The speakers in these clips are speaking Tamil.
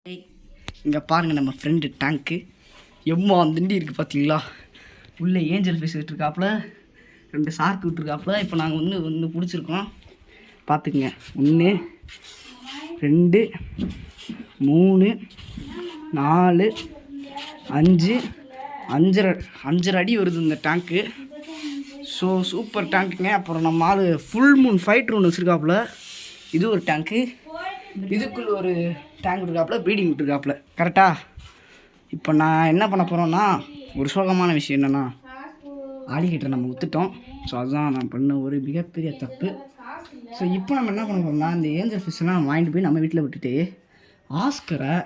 இங்கே பாருங்கள் நம்ம ஃப்ரெண்டு டேங்க்கு எம்மா திண்டி இருக்குது பார்த்தீங்களா. உள்ளே ஏஞ்சல் ஃபிஷ் விட்டுருக்காப்புல, 2 ஷார்க் விட்டுருக்காப்புல. இப்போ நாங்கள் ஒன்று பிடிச்சிருக்கோம் பார்த்துக்குங்க. 1 2 3 4 5 5.5 அடி வருது இந்த டேங்க்கு. So super டேங்க்குங்க. அப்புறம் நம்ம ஆள் ஃபுல் மூன் ஃபைட்ரு ஒன்று வச்சுருக்காப்புல, இது ஒரு டேங்க்கு. இதுக்குள்ள ஒரு டேங்க் இருக்காப்புல, ப்ரீடிங் விட்டுருக்காப்புல. கரெக்டாக இப்போ நான் என்ன பண்ண போகிறோன்னா, ஒரு சோகமான விஷயம் என்னென்னா, ஆலிகேட்டரை நம்ம விற்றுட்டோம். ஸோ அதுதான் நான் பண்ண ஒரு மிகப்பெரிய தப்பு. ஸோ இப்போ நம்ம என்ன பண்ண போகிறோம்னா, இந்த ஏஞ்சல் ஃபிஷ்ஷெல்லாம் வாங்கிட்டு போய் நம்ம வீட்டில் விட்டுட்டு ஆஸ்கரை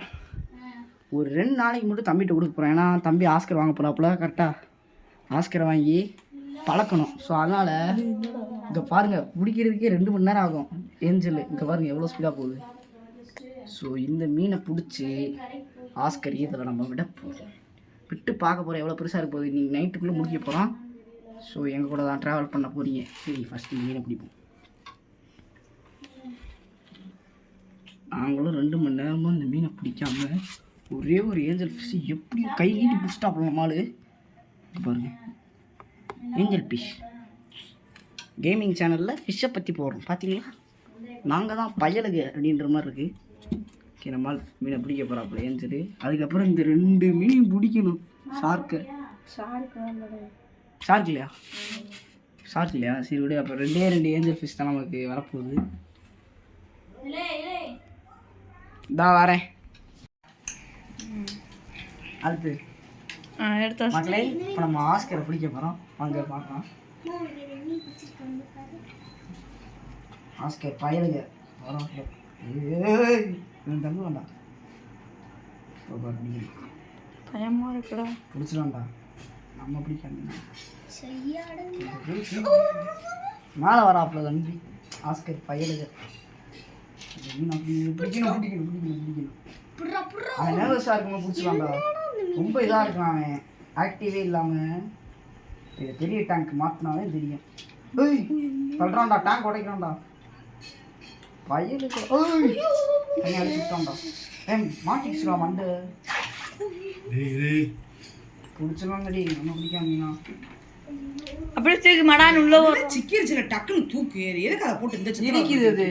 ஒரு 2 நாளைக்கு மட்டும் தம்பிகிட்ட கொடுக்க போகிறோம். ஏன்னா தம்பி ஆஸ்கர் வாங்க போகிறாப்புல. கரெக்டாக ஆஸ்கரை வாங்கி பழக்கணும். ஸோ அதனால் இங்கே பாருங்கள், பிடிக்கிறதுக்கே 2 மணி நேரம் ஆகும். ஏஞ்சல் இங்கே பாருங்கள் எவ்வளோ ஸ்பீடாக போகுது. ஸோ இந்த மீனை பிடிச்சி ஆஸ்கர் இதில் நம்ம விட்டு பார்க்க போகிறோம் எவ்வளோ பெருசாக இருக்க போகுது. நீங்கள் நைட்டுக்குள்ளே முடிக்க போகிறோம். ஸோ எங்கள் கூட தான் ட்ராவல் பண்ண போகிறீங்க. சரி, ஃபஸ்ட்டு மீனை பிடிப்போம். நாங்களும் 2 மணி நேரமாக இந்த மீனை பிடிக்காமல் ஒரே ஒரு ஏஞ்சல் ஃபிஷ் எப்படி கை நீட்டி பிடிச்சிட்டா போகணும் மாலு. பாருங்கள், ஏஞ்சல் ஃபிஷ் கேமிங் சேனலில் ஃபிஷ்ஷை பற்றி போடுறோம் பார்த்தீங்களா. நாங்கள் தான் பயலுங்க அப்படின்ற மாதிரி இருக்குது. ஓகே, நம்மால் மீனை பிடிக்க போகிறாப்புல ஏஞ்சல். அதுக்கப்புறம் இந்த 2 மீனையும் பிடிக்கணும். ஷார்க்கு இல்லையா? ஷார்க் இல்லையா? சரி விடு. அப்போ 2 ஏஞ்சல் ஃபிஷ் தான் நமக்கு வரப்போகுது. இதா வரேன். அடுத்து மக்களே, இப்போ நம்ம ஆஸ்கரை பிடிக்க போகிறோம். வாங்க பார்க்கலாம். ஆஸ்கர் பயலுங்க வரோம். தம்பி வேண்டாம், பயமாக இருக்குடா. பிடிச்சிடலாம்டா, நம்ம பிடிக்காம மேலே வராப்புல தம்பி ஆஸ்கர் பயலுங்க. அவன் நேர்வஸாக இருக்கும்போது பிடிச்சிடலாம்டா. ரொம்ப இதாக இருக்கான் அவன், ஆக்டிவே இல்லாமல். இது பெரிய டேங்க் மாற்றினாவே தெரியும். ஏய் சொல்கிறான்டா, டேங்க் உடைக்கிறான்டா பயலுக்கு. தண்ணி அடிச்சுட்டான்டா. மாட்டிக்கிச்சுடா மண்டு. பிடிச்சிடலாங்கடி, நம்ம பிடிக்காமீனா அப்படியே தூக்கி மடான்னு உள்ள சிக்கிருச்சுல, டக்குன்னு தூக்கு. எதுக்கு அதை போட்டு இந்த இருக்குது அது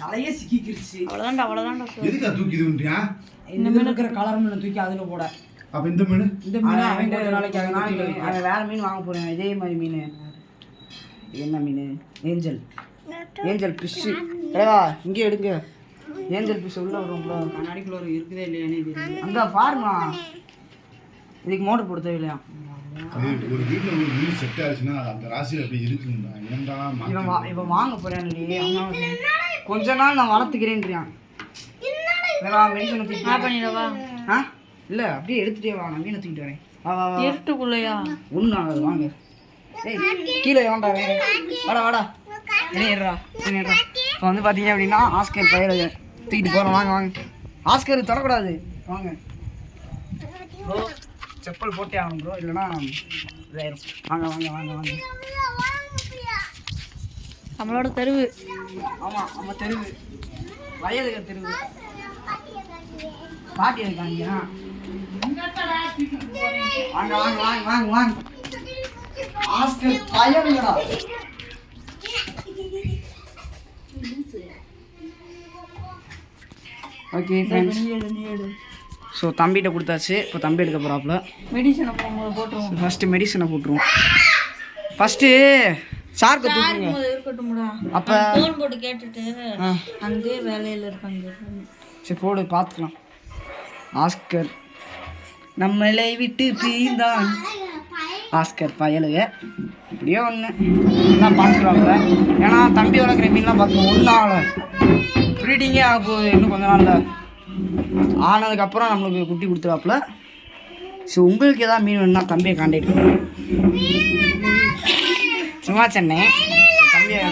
தலையே சிக்கிருச்சு. அவ்வளோதான்டா. எதுக்கு தூக்கிதுன்றியா? இந்த மீன் இருக்கிற கலர் மீன் தூக்கி அதுல போட. அப்ப இந்த மீன் அவன் கொஞ்ச நாளைக்கு அவன் வேற மீன் வாங்க போறேன். இதே மாதிரி மீன். என்ன மீன்? Angel fish. ஏவா இங்கே எடுங்க. ஏஞ்சல் ஃபிஷ் உள்ள வரும்ல, கண்ணாடிக்குள்ள இருக்குதே இல்லையானே தெரியும். அந்த பாருமா, இதுக்கு மோட்டர் போட தேவையில்லையா? ஒரு வீட்டில் ஒரு மீன் செட் ஆச்சுன்னா அந்த ராசியில் அப்படி இருக்குங்களா? ஏன்டா இவன் வாங்க போறேன். கொஞ்ச நாள் நான் வளர்த்துக்கிறேன்றியான். மெடிசனை பண்ணிடவா? இல்லை அப்படியே எடுத்துகிட்டே வா, நான் மீனை தூக்கிட்டு வரேன். வா வா வா. இருட்டுக்குள்ளையா? ஒன்றும் ஆகாது, வாங்க. ஏய் கீழே வேண்டா, வாடா என்னடா. இப்போ வந்து பார்த்தீங்க அப்படின்னா ஆஸ்கர் பயிரை தூக்கிட்டு போகிறோம். வாங்க. ஆஸ்கர் தொடக்கூடாது, வாங்க ப்ரோ. செப்பல் போட்டே ஆகணும் ப்ரோ, இல்லைன்னா இதாயிரும். வாங்க. நம்மளோட தெருவு. ஆமாம், நம்ம தெருவு, வயலுக்கு தெருவு. பாட்டி இருக்காங்க. வாங்க. ஆஸ்கர் பயலுங்கடா. ஓகே ஃப்ரெண்ட்ஸ், ஸோ தம்பிகிட்ட கொடுத்தாச்சு. இப்போ தம்பி எடுக்க போகிறாப்புல. மெடிசனை போட்டுருவோம். ஃபஸ்ட்டு மெடிசனை போட்டுருவோம். ஃபஸ்ட்டு ஷார்க்கை தூக்குங்க. இருக்கட்டும்டா. அப்போ ஃபோன் போட்டு கேட்டுட்டு அங்கே வேலையில் இருக்காங்க. சரி போடு, பார்த்துக்கலாம். ஆஸ்கர் நம்மளை விட்டு பிரிந்தான். ஆஸ்கர் பயலுங்க இப்படியோ ஒன்று எல்லாம் பார்த்துக்குறாங்க. ஏன்னா தம்பி வளர்க்குற மீன்லாம் பார்த்துக்கணும். ஒன்றால் ப்ரீடிங்கே ஆக போகுது. இன்னும் கொஞ்ச நாளில் ஆனதுக்கப்புறம் நம்மளுக்கு குட்டி கொடுத்துருவாப்புல. ஸோ உங்களுக்கு எதாவது மீன் வேணுன்னா தம்பியை காண்டாக்ட் பண்ணுங்க. சும்மா சென்னை தம்பியை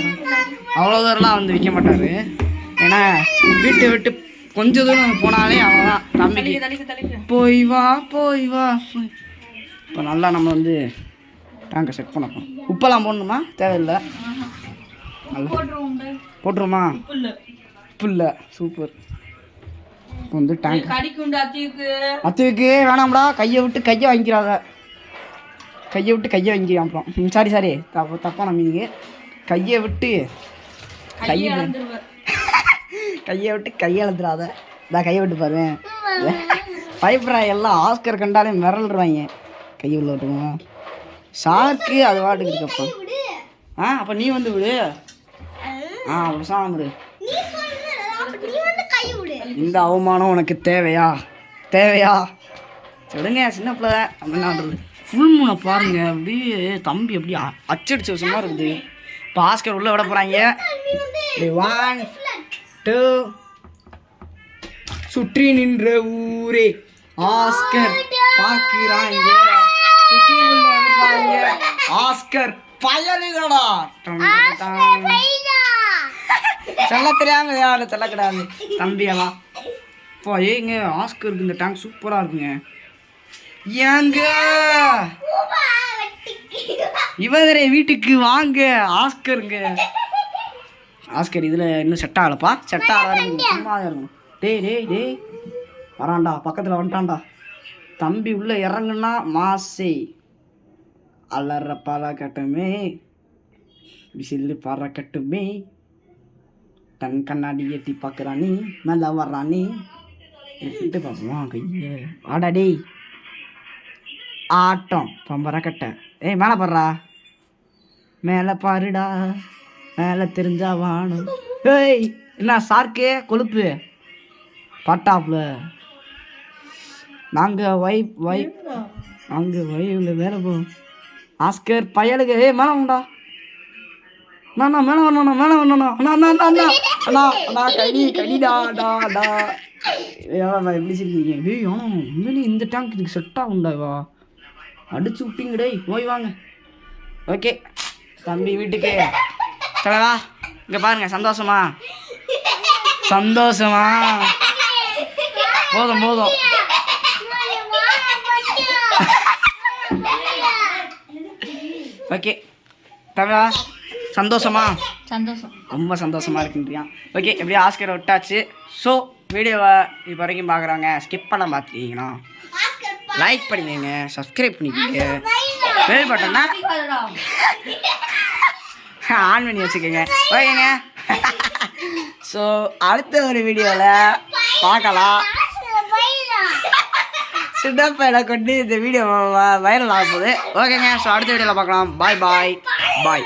அவ்வளோ தூரம்லாம் வந்து விற்க மாட்டார். ஏன்னா வீட்டை விட்டு கொஞ்சம் தூரம் போனாலே அவ்வளோதான் தம்பிக்கு. போய் வா. இப்போ நல்லா நம்ம வந்து டேங்கை செட் பண்ணப்போம். உப்பெல்லாம் போடணுமா? தேவையில்லை. நல்லா போட்டுருமா? உப்பு இல்லை. சூப்பர். இப்போ வந்து டேங்க் கடிக்குண்டா அத்தியுக்கு. அத்துக்கு வேணாம்டா, கையை விட்டு கையை வாங்கிக்கிறாத, கையை விட்டு கையை வாங்கிக்கிறான் அப்புறம். சாரி தப்பான மீனுக்கு. கையை விட்டு கையை இழந்துருவேன். கையை விட்டு கையை இழந்துடாத. நான் கையை விட்டு பாரு. பயப்படுறா, எல்லாம் ஆஸ்கர் கண்டாலே மிரள்றாங்க. கையை உள்ள விட்டுருவோம். ஷார்க்கு அது வாட்டுக்கு இருக்கப்பா. அப்போ நீ வந்து விடு. அப்படி சாமி விடு. இந்த அவமானம் உனக்கு தேவையா? சொல்லுங்க சின்ன பிள்ளை அப்படின்னாடுறது. ஃபுல் மூனை பாருங்க, அப்படியே தம்பி அப்படியே அச்சடிச்ச விஷயமா இருக்குது. இப்போ ஆஸ்கர் உள்ள விட போகிறாங்க. 1 2 சுற்றி நின்ற ஊரே ஆஸ்கர் பார்க்கிறாங்க. ஆஸ்கர் பயலுகடா. சொல்ல தெரியாம யாரும் சொல்ல கிடையாது தம்பியெல்லாம். இப்போ ஏங்க ஆஸ்கருக்கு இந்த டேங்க் சூப்பராக இருக்குங்க. ஏங்க இவரே வீட்டுக்கு வாங்க. ஆஸ்கருங்க, ஆஸ்கர் இதில் இன்னும் செட் ஆகலப்பா. செட் ஆகல, சும்மா இருக்கணும். டேய் வரான்டா, பக்கத்தில் வந்துட்டான்டா. தம்பி உள்ளே இறங்குன்னா மாசே அலற பறக்கட்டுமே, விசில் பறக்கட்டுமே. தன் கண்ணாடி ஏற்றி பார்க்குறானே, மேலே வர்றானே. எடுத்து பார்ப்போம் கையை. ஆடா டேய், ஆட்டம் பம்பரக்கட்டை. மேலே பாடுறா, மேலே பாருடா, மேலே தெரிஞ்சா வாணும். ஏய் என்ன சார்க்கே கொழுப்பு பட்டாப்புல. நாங்கள் நாங்கள் வைவில் வேலை போவோம். ஆஸ்கர் பயலுக்கு மேலே உண்டா. அண்ணா மேலே வரணுண்ணா. அண்ணா கடிடா. எப்படி சிரிக்கிறீங்க? டேய் உண்மையிலே இந்த டேங்க் இதுக்கு செட் ஆகுண்டாவா? அடிச்சு விட்டீங்க டேய், போய் வாங்க. ஓகே தம்பி வீட்டுக்கு சொல்லவா? இங்கே பாருங்க, சந்தோஷமா போதும் ஓகே தமிழா சந்தோஷம், ரொம்ப சந்தோஷமாக இருக்குன்றியா? ஓகே எப்படியும் ஆஸ்கரை விட்டாச்சு. ஸோ வீடியோவை இப்போ வரைக்கும் பார்க்குறாங்க, ஸ்கிப் பண்ண பார்த்துட்டீங்கன்னா லைக் பண்ணிக்கோங்க, சப்ஸ்கிரைப் பண்ணிக்கோங்க, பெல் பட்டனா ஆன் பண்ணி வச்சுக்கோங்க. ஓகேங்க. ஸோ அடுத்த ஒரு வீடியோவில் பார்க்கலாம். சின்னப்பையில கொண்டு இந்த வீடியோ வைரல் ஆக போகுது. ஓகேங்க. ஸோ அடுத்த வீடியோவில் பார்க்கலாம். பாய்.